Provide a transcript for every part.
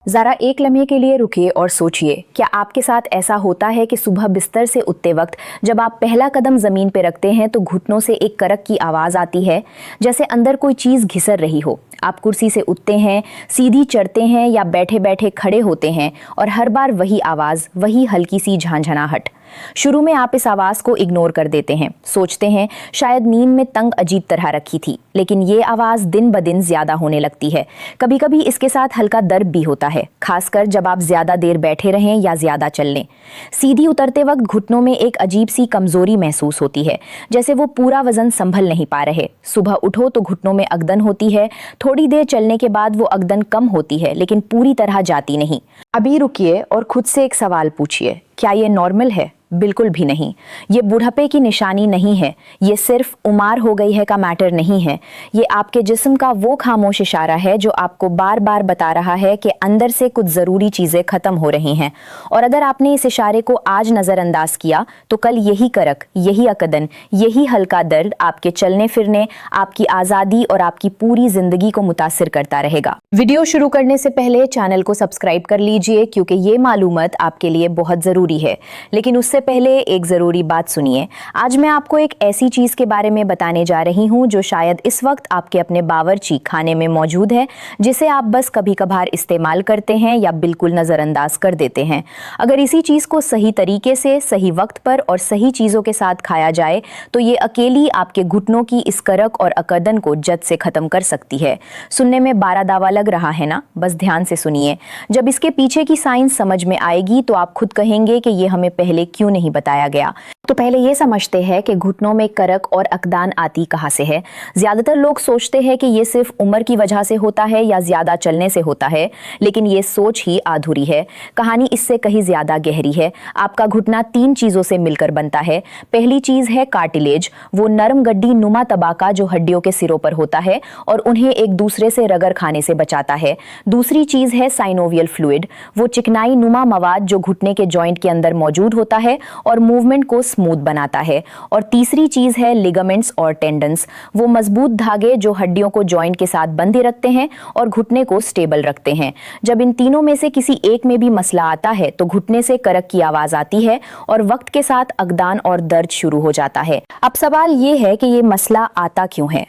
ज़रा एक लम्हे के लिए रुकिए और सोचिए, क्या आपके साथ ऐसा होता है कि सुबह बिस्तर से उठते वक्त जब आप पहला कदम ज़मीन पर रखते हैं तो घुटनों से एक करक की आवाज़ आती है, जैसे अंदर कोई चीज़ घिसर रही हो। आप कुर्सी से उठते हैं, सीधी चढ़ते हैं या बैठे बैठे खड़े होते हैं और हर बार वही आवाज़, वही हल्की सी झंझनाहट। शुरू में आप इस आवाज़ को इग्नोर कर देते हैं, सोचते हैं शायद नींद में तंग अजीब तरह रखी थी, लेकिन ये आवाज़ दिन ब दिन ज़्यादा होने लगती है। कभी कभी इसके साथ हल्का दर्द भी होता है, खासकर जब आप ज़्यादा देर बैठे रहें या ज़्यादा चल लें। सीधी उतरते वक्त घुटनों में एक अजीब सी कमज़ोरी महसूस होती है, जैसे वो पूरा वज़न संभल नहीं पा रहे। सुबह उठो तो घुटनों में अगदन होती है, थोड़ी देर चलने के बाद वो अगदन कम होती है, लेकिन पूरी तरह जाती नहीं। अभी रुकिए और खुद से एक सवाल पूछिए, क्या ये नॉर्मल है? बिल्कुल भी नहीं। ये बुढ़ापे की निशानी नहीं है, ये सिर्फ उम्र हो गई है का मैटर नहीं है। ये आपके जिस्म का वो खामोश इशारा है जो आपको बार बार बता रहा है कि अंदर से कुछ ज़रूरी चीज़ें ख़त्म हो रही हैं। और अगर आपने इस इशारे को आज नज़रअंदाज किया तो कल यही करक, यही अकदन, यही हल्का दर्द आपके चलने फिरने, आपकी आज़ादी और आपकी पूरी ज़िंदगी को मुतासिर करता रहेगा। वीडियो शुरू करने से पहले चैनल को सब्सक्राइब कर लीजिए, क्योंकि ये मालूमात आपके लिए बहुत ज़रूरी है। लेकिन उससे पहले एक ज़रूरी बात सुनिए। आज मैं आपको एक ऐसी चीज़ के बारे में बताने जा रही हूँ जो शायद इस वक्त आपके अपने बावर्ची खाने में मौजूद है, जिसे आप बस कभी कभार इस्तेमाल करते हैं या बिल्कुल नज़रअंदाज कर देते हैं। अगर इसी चीज़ को सही तरीके से, सही वक्त पर और सही चीज़ों के साथ खाया जाए तो ये अकेली आपके घुटनों की इस करक और अकदन को जद से ख़त्म कर सकती है। सुनने में बारा दावा लग रहा है ना? बस ध्यान से सुनिए। जब इसके पीछे की साइंस समझ में आएगी तो आप खुद कहेंगे कि ये हमें पहले क्यों नहीं बताया गया। तो पहले ये समझते हैं कि घुटनों में करक और अकदान आती कहाँ से है। ज्यादातर लोग सोचते हैं कि ये सिर्फ उम्र की वजह से होता है या ज्यादा चलने से होता है, लेकिन ये सोच ही अधूरी है। कहानी इससे कहीं ज्यादा गहरी है। आपका घुटना 3 चीजों से मिलकर बनता है। पहली चीज है कार्टिलेज, वो नरम गड्डी नुमा तबाका जो हड्डियों के सिरों पर होता है और उन्हें एक दूसरे से रगड़ खाने से बचाता है। दूसरी चीज है साइनोवियल फ्लूइड, वो चिकनाई नुमा मवाद जो घुटने के जॉइंट के अंदर मौजूद होता है और मूवमेंट को स्मूथ बनाता है। और तीसरी चीज है लिगामेंट्स और टेंडन्स, वो मजबूत धागे जो हड्डियों को जॉइंट के साथ बंधे रखते हैं और घुटने को स्टेबल रखते हैं। जब इन तीनों में से किसी एक में भी मसला आता है तो घुटने से करक की आवाज आती है और वक्त के साथ अगदान और दर्द शुरू हो जाता है। अब सवाल ये है कि ये मसला आता क्यों है?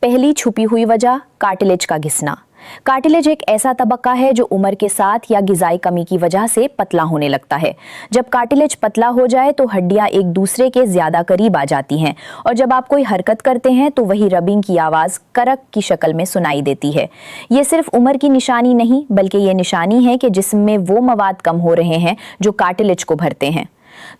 पहली छुपी हुई वजह, कार्टिलेज का घिसना। कार्टिलेज एक ऐसा तबक्का है जो उम्र के साथ या गिजाई कमी की वजह से पतला होने लगता है। जब कार्टिलेज पतला हो जाए तो हड्डियां एक दूसरे के ज्यादा करीब आ जाती हैं और जब आप कोई हरकत करते हैं तो वही रबिंग की आवाज करक की शक्ल में सुनाई देती है। ये सिर्फ उम्र की निशानी नहीं, बल्कि ये निशानी है कि जिस्म में वो मवाद कम हो रहे हैं जो कार्टिलेज को भरते हैं।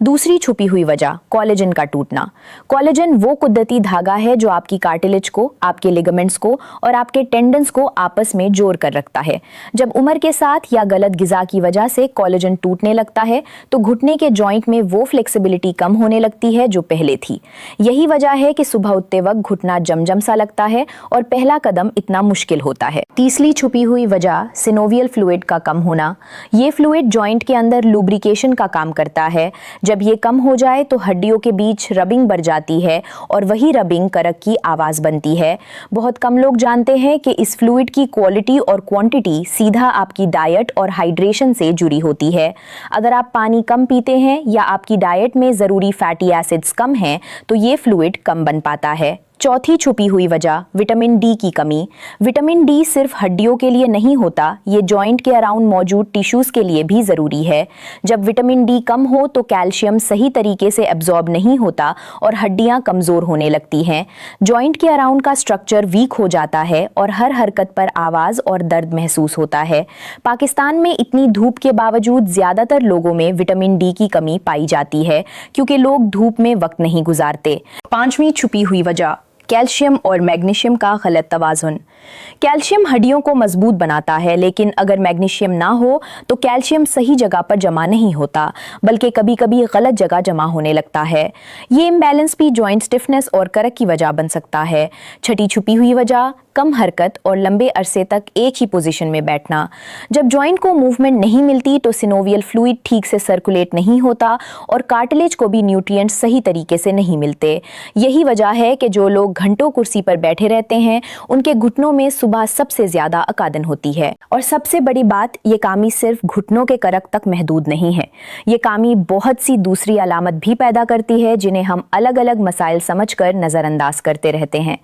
दूसरी छुपी हुई वजह, कोलेजन का टूटना। कोलेजन वो कुदरती धागा है जो आपकी कार्टिलेज को, आपके लिगामेंट्स को और आपके टेंडन्स को आपस में जोड़ कर रखता है। जब उम्र के साथ या गलत गिजा की वजह से कोलेजन टूटने लगता है तो घुटने के जॉइंट में वो फ्लेक्सिबिलिटी कम होने लगती है जो पहले थी। यही वजह है कि सुबह उठते वक्त घुटना जमजम सा लगता है और पहला कदम इतना मुश्किल होता है। तीसरी छुपी हुई वजह, सिनोवियल फ्लूइड का कम होना। ये फ्लूइड जॉइंट के अंदर लुब्रिकेशन का काम करता है। जब ये कम हो जाए तो हड्डियों के बीच रबिंग बढ़ जाती है और वही रबिंग करक की आवाज बनती है। बहुत कम लोग जानते हैं कि इस फ्लूइड की क्वालिटी और क्वांटिटी सीधा आपकी डाइट और हाइड्रेशन से जुड़ी होती है। अगर आप पानी कम पीते हैं या आपकी डाइट में ज़रूरी फैटी एसिड्स कम हैं तो ये फ्लूइड कम बन पाता है। चौथी छुपी हुई वजह, विटामिन डी की कमी। विटामिन डी सिर्फ हड्डियों के लिए नहीं होता, ये जॉइंट के अराउंड मौजूद टिश्यूज के लिए भी ज़रूरी है। जब विटामिन डी कम हो तो कैल्शियम सही तरीके से एब्जॉर्ब नहीं होता और हड्डियां कमज़ोर होने लगती हैं। जॉइंट के अराउंड का स्ट्रक्चर वीक हो जाता है और हर हरकत पर आवाज़ और दर्द महसूस होता है। पाकिस्तान में इतनी धूप के बावजूद ज़्यादातर लोगों में विटामिन डी की कमी पाई जाती है, क्योंकि लोग धूप में वक्त नहीं गुजारते। 5वीं छुपी हुई वजह, कैल्शियम और मैग्नीशियम का गलत तवाज़ुन। कैल्शियम हड्डियों को मजबूत बनाता है, लेकिन अगर मैग्नीशियम ना हो तो कैल्शियम सही जगह पर जमा नहीं होता, बल्कि कभी कभी गलत जगह जमा होने लगता है। ये इम्बैलेंस भी जॉइंट स्टिफनेस और करक की वजह बन सकता है। छठी छुपी हुई वजह, कम हरकत और लंबे अरसे तक एक ही पोजीशन में बैठना। जब जॉइंट को मूवमेंट नहीं मिलती तो सिनोवियल फ्लूइड ठीक से सर्कुलेट नहीं होता और कार्टिलेज को भी न्यूट्रिएंट्स सही तरीके से नहीं मिलते। यही वजह है कि जो लोग घंटों कुर्सी पर बैठे रहते हैं, उनके घुटनों में सुबह सबसे ज्यादा अकादन होती है। और सबसे बड़ी बात, ये कामी सिर्फ घुटनों के करक तक महदूद नहीं है। ये कामी बहुत सी दूसरी अलामत भी पैदा करती है जिन्हें हम अलग अलग मसाइल समझकर नजरअंदाज करते रहते हैं।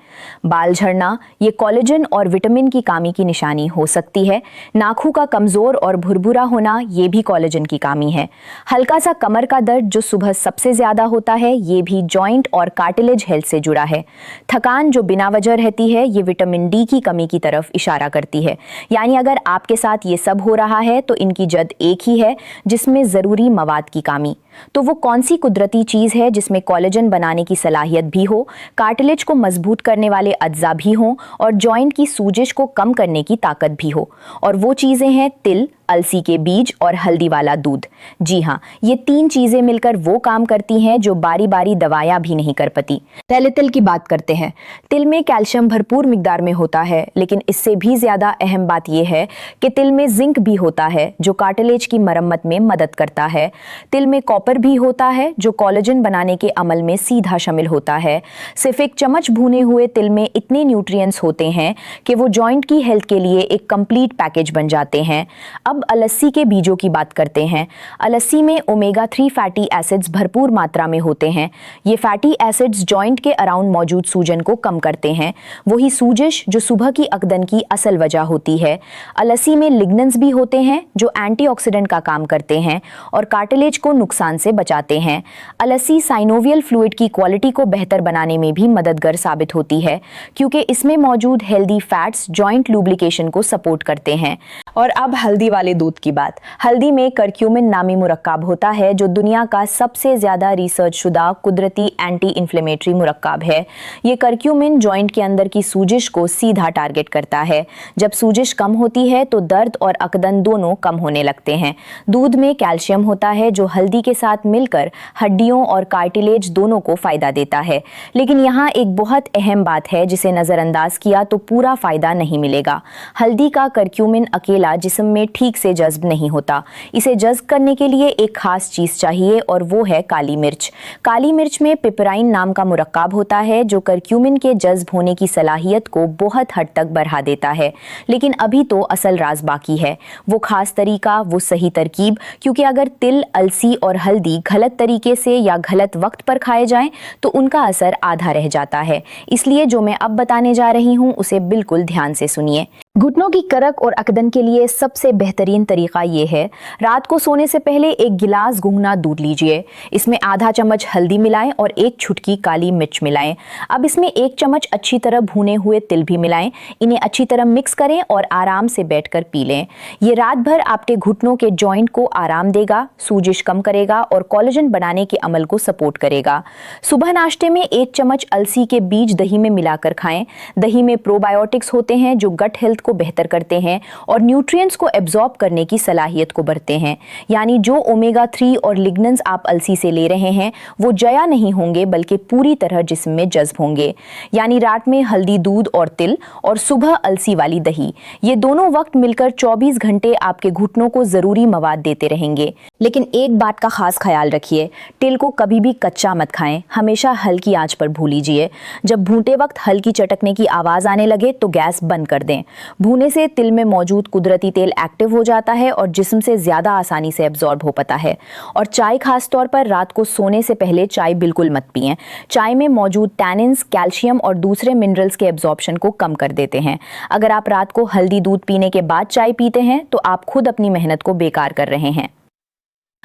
बाल झड़ना, ये कोलेजन और विटामिन की कामी की निशानी हो सकती है। नाखून का कमजोर और भुरभुरा होना, ये भी कोलेजन की कामी है। हल्का सा कमर का दर्द जो सुबह सबसे ज्यादा होता है, ये भी जॉइंट और कार्टिलेज हेल्थ से जुड़ा है। थकान जो बिना वजह रहती है, ये विटामिन डी की कमी की तरफ इशारा करती है। यानी अगर आपके साथ ये सब हो रहा है तो इनकी जद एक ही है, जिसमें जरूरी मवाद की कामी। तो वो कौन सी कुदरती चीज है जिसमें कोलेजन बनाने की सलाहियत भी हो, कार्टिलेज को मजबूत करने वाले अज्जा भी हों और जॉइंट की सूजिश को कम करने की ताकत भी हो? और वो चीजें हैं तिल, अलसी के बीज और हल्दी वाला दूध। जी हाँ, ये तीन चीजें मिलकर वो काम करती हैं जो बारी बारी दवाइयां भी नहीं कर पाती। पहले तिल की बात करते हैं। तिल में कैल्शियम भरपूर मिकदार में होता है, लेकिन इससे भी ज्यादा अहम बात यह है कि तिल में जिंक भी होता है जो कार्टिलेज की मरम्मत में मदद करता है। तिल में कॉपर भी होता है जो कोलेजन बनाने के अमल में सीधा शामिल होता है। सिर्फ एक चम्मच भुने हुए तिल में इतने न्यूट्रिएंट्स होते हैं कि वो जॉइंट की हेल्थ के लिए एक कंप्लीट पैकेज बन जाते हैं। अब अलसी के बीजों की बात करते हैं। अलसी में ओमेगा 3 फैटी एसिड्स भरपूर मात्रा में होते हैं। ये फैटी एसिड्स जॉइंट के अराउंड मौजूद सूजन को कम करते हैं, वही सूजिश जो सुबह की अकदन की असल वजह होती है। अलसी में लिग्नेंस भी होते हैं जो एंटीऑक्सीडेंट का काम करते हैं और कार्टिलेज को नुकसान से बचाते हैं। अलसी साइनोवियल फ्लूइड की क्वालिटी को बेहतर बनाने में भी मददगार साबित होती है, क्योंकि इसमें मौजूद हेल्दी फैट्स जॉइंट लुब्रिकेशन को सपोर्ट करते हैं। और अब हल्दी वाले दूध की बात। हल्दी में करक्यूमिन नामी मुरक्काब होता है जो दुनिया का सबसे ज्यादा रिसर्च शुदा कुदरती एंटी इन्फ्लेमेटरी मुरक्काब है। ये करक्यूमिन जॉइंट के अंदर की सूजिश को सीधा टारगेट करता है। जब सूजिश कम होती है तो दर्द और अकदन दोनों कम होने लगते हैं। दूध में कैल्शियम होता है जो हल्दी के साथ मिलकर हड्डियों और कार्टिलेज दोनों को फायदा देता है। लेकिन यहाँ एक बहुत अहम बात है जिसे नजरअंदाज किया तो पूरा फायदा नहीं मिलेगा। हल्दी का करक्यूमिन अकेला जिस्म में ठीक से जज्ब नहीं होता। इसे जज्ब करने के लिए एक खास चीज चाहिए और वो है काली मिर्च। काली मिर्च में पिपराइन नाम का मुरक्काब होता है जो करक्यूमिन के जज्ब होने की सलाहियत को बहुत हद तक बढ़ा देता है। लेकिन अभी तो असल राज बाकी है, वो खास तरीका, वो सही तरकीब। क्योंकि अगर तिल, अलसी और हल्दी गलत तरीके से या गलत वक्त पर खाए जाएं तो उनका असर आधा रह जाता है। इसलिए जो मैं अब बताने जा रही हूँ उसे बिल्कुल ध्यान से सुनिए। घुटनों की करक और अकदन के लिए सबसे बेहतरीन तरीका ये है, रात को सोने से पहले एक गिलास गुनगुना दूध लीजिए। इसमें आधा चम्मच हल्दी मिलाएं और एक छुटकी काली मिर्च मिलाएं। अब इसमें एक चम्मच अच्छी तरह भुने हुए तिल भी मिलाएं। इन्हें अच्छी तरह मिक्स करें और आराम से बैठकर पी लें। ये रात भर आपके घुटनों के जॉइंट को आराम देगा, सूजिश कम करेगा और कोलेजन बनाने के अमल को सपोर्ट करेगा। सुबह नाश्ते में एक चम्मच अलसी के बीज दही में मिलाकर खाएं। दही में प्रोबायोटिक्स होते हैं जो गट हेल्थ को बेहतर करते हैं और न्यूट्रिएंट्स को एब्जॉर्ब करने की सलाहियत को बढ़ते हैं। यानी जो ओमेगा 3 और लिग्नेंस आप अलसी से ले रहे हैं वो जया नहीं होंगे बल्कि पूरी तरह जिस्म में जज्ब होंगे। यानी रात में हल्दी दूध और तिल और सुबह अलसी वाली दही, ये दोनों वक्त मिलकर 24 घंटे आपके घुटनों को जरूरी मवाद देते रहेंगे। लेकिन एक बात का खास ख्याल रखिए, तिल को कभी भी कच्चा मत खाएं, हमेशा हल्की आंच पर भून लीजिए। जब भूनते वक्त हल्की चटकने की आवाज आने लगे तो गैस बंद कर दें। भूने से तिल में मौजूद कुदरती तेल एक्टिव हो जाता है और जिस्म से ज्यादा आसानी से एब्जॉर्ब हो पाता है। और चाय खास तौर पर रात को सोने से पहले चाय बिल्कुल मत पिएं। चाय में मौजूद टैनिन्स कैल्शियम और दूसरे मिनरल्स के एब्जॉर्प्शन को कम कर देते हैं। अगर आप रात को हल्दी दूध पीने के बाद चाय पीते हैं तो आप खुद अपनी मेहनत को बेकार कर रहे हैं।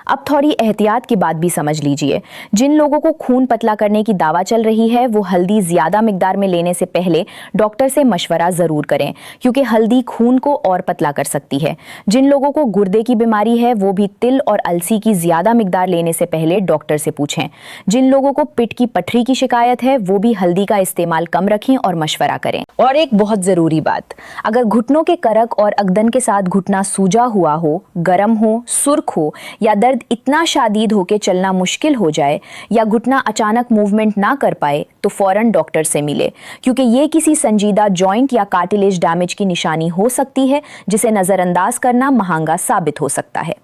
अब थोड़ी एहतियात की बात भी समझ लीजिए। जिन लोगों को खून पतला करने की दावा चल रही है वो हल्दी ज्यादा मिकदार में लेने से पहले डॉक्टर से मशवरा जरूर करें, क्योंकि हल्दी खून को और पतला कर सकती है। जिन लोगों को गुर्दे की बीमारी है वो भी तिल और अलसी की ज्यादा मिकदार लेने से पहले डॉक्टर से पूछें। जिन लोगों को पेट की पथरी की शिकायत है वो भी हल्दी का इस्तेमाल कम रखें और मशवरा करें। और एक बहुत जरूरी बात, अगर घुटनों के करक और अकदन के साथ घुटना सूजा हुआ हो, गर्म हो, सुर्ख हो या दर्द इतना शादीद हो के चलना मुश्किल हो जाए या घुटना अचानक मूवमेंट ना कर पाए तो फौरन डॉक्टर से मिले, क्योंकि ये किसी संजीदा जॉइंट या कार्टिलेज डैमेज की निशानी हो सकती है जिसे नजरअंदाज करना महंगा साबित हो सकता है।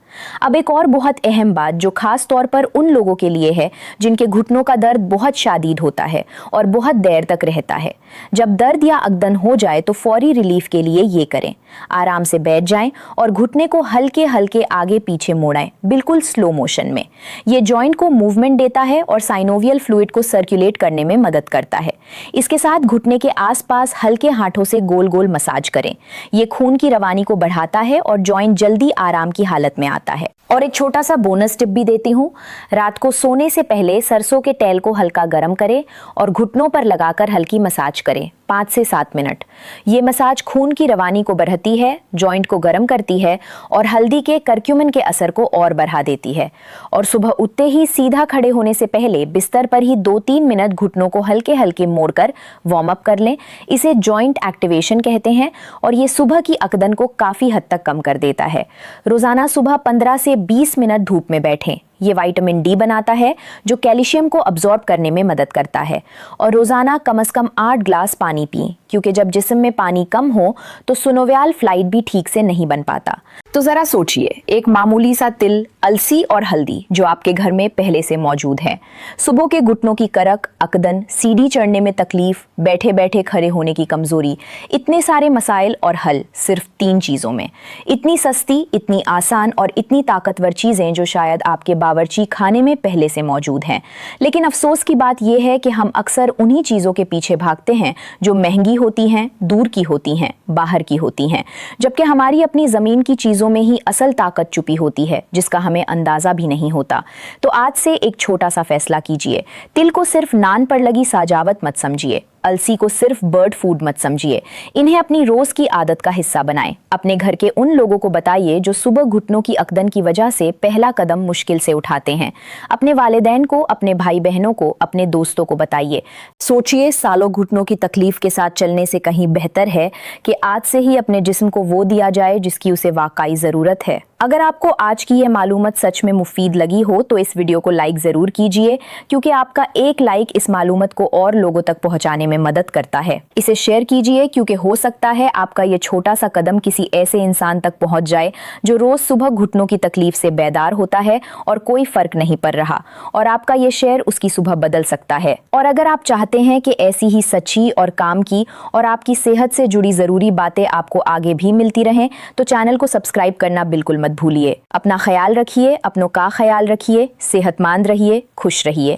अब एक और बहुत अहम बात जो खास तौर पर उन लोगों के लिए है जिनके घुटनों का दर्द बहुत शादीद होता है और बहुत देर तक रहता है। जब दर्द या अकदन हो जाए तो फौरी रिलीफ के लिए ये करें, आराम से बैठ जाएं और घुटने को हल्के हल्के आगे पीछे मोड़ें, बिल्कुल स्लो मोशन में। ये जॉइंट को मूवमेंट देता है और साइनोवियल फ्लूइड को सर्कुलेट करने में मदद करता है। इसके साथ घुटने के आसपास हल्के हाथों से गोल गोल मसाज करें। ये खून की रवानी को बढ़ाता है और जॉइंट जल्दी आराम की हालत में आता है। और एक छोटा सा बोनस टिप भी देती हूँ, रात को सोने से पहले सरसों के तेल को हल्का गर्म करें और घुटनों पर लगाकर हल्की मसाज करें 5 से 7 मिनट। ये मसाज खून की रवानी को बढ़ाती है, जॉइंट को गर्म करती है और हल्दी के करक्यूमिन के असर को और बढ़ा देती है। और सुबह उठते ही सीधा खड़े होने से पहले बिस्तर पर ही 2-3 मिनट घुटनों को हल्के हल्के मोड़कर वार्म अप कर लें। इसे जॉइंट एक्टिवेशन कहते हैं और ये सुबह की अकदन को काफी हद तक कम कर देता है। रोजाना सुबह 15 से 20 मिनट धूप में बैठें। ये विटामिन डी बनाता है जो कैल्शियम को अब्सॉर्ब करने में मदद करता है। और रोजाना कम से कम 8 ग्लास पानी पिएं, क्योंकि जब जिस्म में पानी कम हो तो सुनोवियल फ्लाइट भी ठीक से नहीं बन पाता। तो जरा सोचिए, एक मामूली सा तिल, अलसी और हल्दी जो आपके घर में पहले से मौजूद है, सुबह के घुटनों की करक, अकदन, सीढ़ी चढ़ने में तकलीफ, बैठे बैठे खड़े होने की कमजोरी, इतने सारे मसाइल और हल सिर्फ 3 चीजों में। इतनी सस्ती, इतनी आसान और इतनी ताकतवर चीजें जो शायद आपके बावर्ची खाने में पहले से मौजूद हैं। लेकिन अफसोस की बात यह है कि हम अक्सर उन्हीं चीजों के पीछे भागते हैं जो महंगी होती हैं, दूर की होती हैं, बाहर की होती हैं, जबकि हमारी अपनी जमीन की चीजों में ही असल ताकत छुपी होती है जिसका हमें अंदाजा भी नहीं होता। तो आज से एक छोटा सा फैसला कीजिए। तिल को सिर्फ नान पर लगी सजावट मत समझिए, अलसी को सिर्फ बर्ड फूड मत समझिए। इन्हें अपनी रोज की आदत का हिस्सा बनाएं। अपने घर के उन लोगों को बताइए जो सुबह घुटनों की अकदन की वजह से पहला कदम मुश्किल से उठाते हैं। अपने वालिदैन को, अपने भाई बहनों को, अपने दोस्तों को बताइए। सोचिए, सालों घुटनों की तकलीफ के साथ चलने से कहीं बेहतर है कि आज से ही अपने जिस्म को वो दिया जाए जिसकी उसे वाकई जरूरत है। अगर आपको आज की यह मालूमात सच में मुफीद लगी हो तो इस वीडियो को लाइक जरूर कीजिए, क्योंकि आपका एक लाइक इस मालूमात को और लोगों तक पहुंचाने में मदद करता है। इसे शेयर कीजिए, क्योंकि हो सकता है आपका ये छोटा सा कदम किसी ऐसे इंसान तक पहुंच जाए जो रोज सुबह घुटनों की तकलीफ से बेदार होता है और कोई फर्क नहीं पड़ रहा, और आपका ये शेयर उसकी सुबह बदल सकता है। और अगर आप चाहते हैं कि ऐसी ही सच्ची और काम की और आपकी सेहत से जुड़ी जरूरी बातें आपको आगे भी मिलती रहें, तो चैनल को सब्सक्राइब करना बिल्कुल मत भूलिए। अपना ख्याल रखिए, अपनों का ख्याल रखिए, सेहतमंद रहिए, खुश रहिए।